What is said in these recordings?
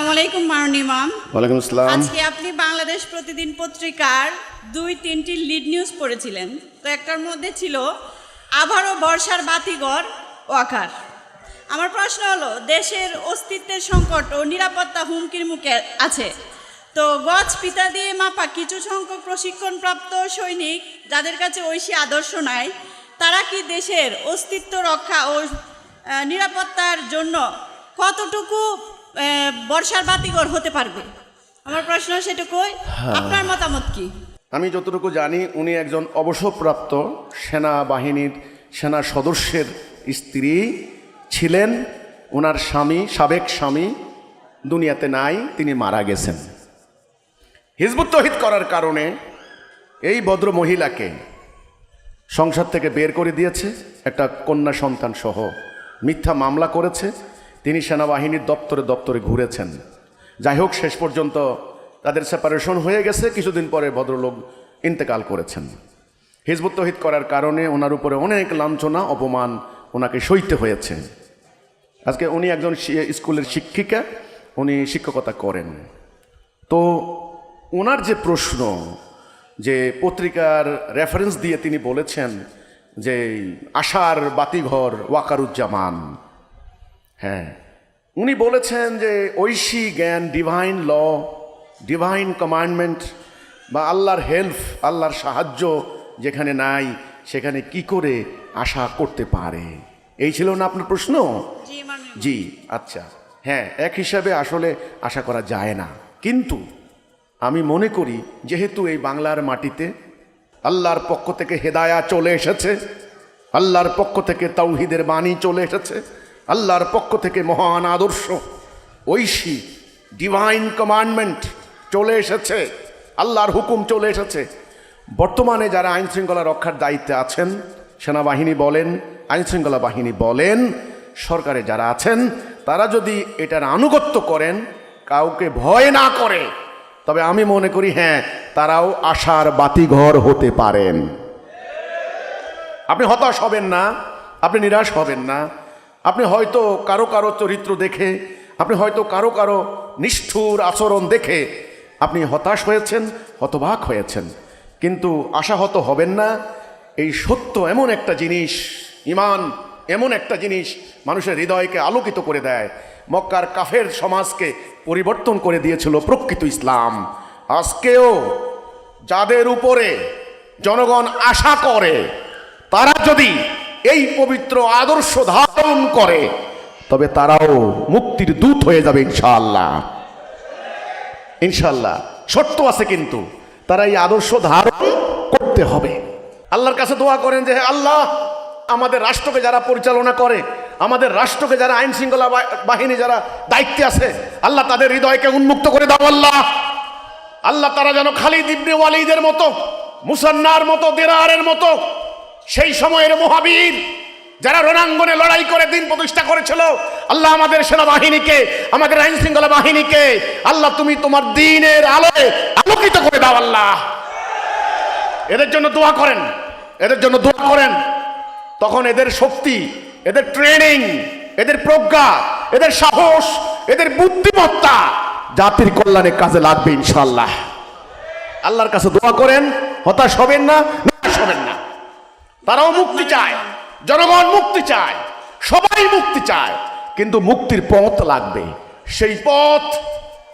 আসসালামু আলাইকুম মাননীয় ইমাম। ওয়ালাইকুম আসসালাম। আজকে আপনি বাংলাদেশ প্রতিদিন পত্রিকার 2-3টি লিড নিউজ পড়েছিলেন, তো একটার মধ্যে ছিল আবারও বর্ষার বাতিঘর ওয়াকার। আমার প্রশ্ন হলো, দেশের অস্তিত্বের সংকট ও নিরাপত্তা হুমকির মুখে আছে, তো গজ পিতা দিয়ে মাপা কিছু সংখ্যক প্রশিক্ষণপ্রাপ্ত সৈনিক যাদের কাছে ঐশী আদর্শ নাই, তারা কি দেশের অস্তিত্ব রক্ষা ও নিরাপত্তার জন্য কতটুকু বর্ষার বাতিঘর হতে পারবে? আমার প্রশ্ন সেটুকুই, আপনার মতামত কি? আমি যতটুকু জানি উনি একজন অবসরপ্রাপ্ত সেনাবাহিনীর সেনা সদস্যের স্ত্রী ছিলেন। ওনার স্বামী, সাবেক স্বামী দুনিয়াতে নাই, তিনি মারা গেছেন। হিজবুত তৌহিদ করার কারণে এই ভদ্র মহিলাকে সংসার থেকে বের করে দিয়েছে, একটা কন্যা সন্তান সহ মিথ্যা মামলা করেছে। তিনি সেনাবাহিনীর দপ্তরে দপ্তরে ঘুরেছেন। যাই হোক, শেষ পর্যন্ত তাদের সেপারেশন হয়ে গেছে। কিছুদিন পরে ভদ্রলোক ইন্তেকাল করেছেন। হিজবুত তৌহিদ করার কারণে ওনার উপরে অনেক লাঞ্ছনা অপমান ওনাকে সইতে হয়েছে। আজকে উনি একজন স্কুলের শিক্ষিকা, উনি শিক্ষকতা করেন। তো ওনার যে প্রশ্ন, যে পত্রিকার রেফারেন্স দিয়ে তিনি বলেছেন যে আশার বাতিঘর ওয়াকারুজ্জামান, হ্যাঁ, উনি বলেছেন যে ঐশী জ্ঞান, ডিভাইন ল, ডিভাইন কমান্ডমেন্ট বা আল্লাহর হেল্প, আল্লাহর সাহায্য যেখানে নাই সেখানে কি করে আশা করতে পারে? এই ছিল না আপনার প্রশ্ন? জি, আচ্ছা, হ্যাঁ, এক হিসাবে আসলে আশা করা যায় না। কিন্তু আমি মনে করি যেহেতু এই বাংলার মাটিতে আল্লাহর পক্ষ থেকে হেদায়া চলে এসেছে, আল্লাহর পক্ষ থেকে তাওহীদের বাণী চলে এসেছে, আল্লাহর পক্ষ থেকে মহান আদর্শ ঐশী ডিভাইন কমান্ডমেন্ট চলে এসেছে, আল্লাহর হুকুম চলে এসেছে। বর্তমানে যারা আইন শৃঙ্খলা রক্ষার দায়িত্বে আছেন, সেনাবাহিনী বলেন, আইন শৃঙ্খলা বাহিনী বলেন, সরকারে যারা আছেন, তারা যদি এটার আনুগত্য করেন, কাউকে ভয় না করে, তবে আমি মনে করি হ্যাঁ, তারাও আশার বাতিঘর হতে পারেন। আপনি হতাশ হবেন না, আপনি নিরাশ হবেন না। আপনি হয়তো কারো কারো চরিত্র দেখে, আপনি হয়তো কারো কারো নিষ্ঠুর আচরণ দেখে আপনি হতাশ হয়েছেন, হতবাক হয়েছেন, কিন্তু আশাহত হবেন না। এই সত্য এমন একটা জিনিস, ঈমান এমন একটা জিনিস মানুষের হৃদয়কে আলোকিত করে দেয়। মক্কার কাফের সমাজকে পরিবর্তন করে দিয়েছিল প্রকৃত ইসলাম। আজকেও যাদের উপরে জনগণ আশা করে, তারা যদি এই পবিত্র আদর্শ ধারণ করে, তবে তারাও মুক্তির দূত হয়ে যাবে ইনশাআল্লাহ। ইনশাআল্লাহ শর্ত আছে, কিন্তু তারা এই আদর্শ ধারণ করতে হবে। আল্লাহর কাছে দোয়া করেন যে আল্লাহ, আমাদের রাষ্ট্রকে যারা পরিচালনা করে, আমাদের রাষ্ট্রকে যারা আইন শৃঙ্খলা বাহিনী যারা দায়িত্বে আছে, আল্লাহ তাদের হৃদয়কে উন্মুক্ত করে দাও আল্লাহ। আল্লাহ তারা যেন খালিদ ইবনে ওয়ালিদের মতো, মুসান্নার মতো, দেরারের মতো সেই সময়ের মহাবীর যারা রণাঙ্গনে লড়াই করে দিন প্রতিষ্ঠা করেছিল, আল্লাহ আমাদের সেনাবাহিনীকে, আমাদের আইন শৃঙ্খলা বাহিনীকে আল্লাহ তুমি তোমার দ্বীনের আলোয় আলোকিত করে দাও আল্লাহ। এদের জন্য দোয়া করেন, এদের জন্য দোয়া করেন। তখন এদের শক্তি, এদের ট্রেনিং, এদের প্রজ্ঞা, এদের সাহস, এদের বুদ্ধিমত্তা জাতির কল্যাণে কাজে লাগবে ইনশাআল্লাহ। আল্লাহর কাছে দোয়া করেন, হতাশ হবেন না, নিরাশ হবেন না। তারাও মুক্তি চায়, জনগণ মুক্তি চায়, সবাই মুক্তি চায়, কিন্তু মুক্তির পথ লাগবে। সেই পথ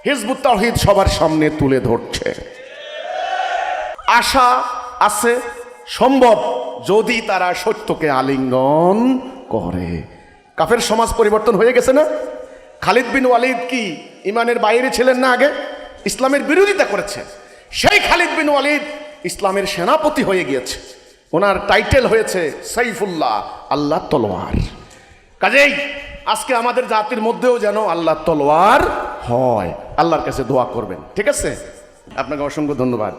হিজবুত তাওহীদ সবার সামনে তুলে ধরছে। আশা আছে, সম্ভব যদি তারা সত্যকে আলিঙ্গন করে। কাফের সমাজ পরিবর্তন হয়ে গেছে না? খালিদ বিন ওয়ালিদ কি ইমানের বাইরে ছিলেন না? আগে ইসলামের বিরোধিতা করেছে। সেই খালিদ বিন ওয়ালিদ ইসলামের সেনাপতি হয়ে গিয়েছে। ওনার টাইটেল হয়েছে সাইফুল্লাহ, আল্লাহ তলোয়ার। কাজেই আজকে আমাদের জাতির মধ্যেও যেন আল্লাহ তলোয়ার হয়। আল্লাহর কাছে দোয়া করবেন, ঠিক আছে? আপনাকে অসংখ্য ধন্যবাদ।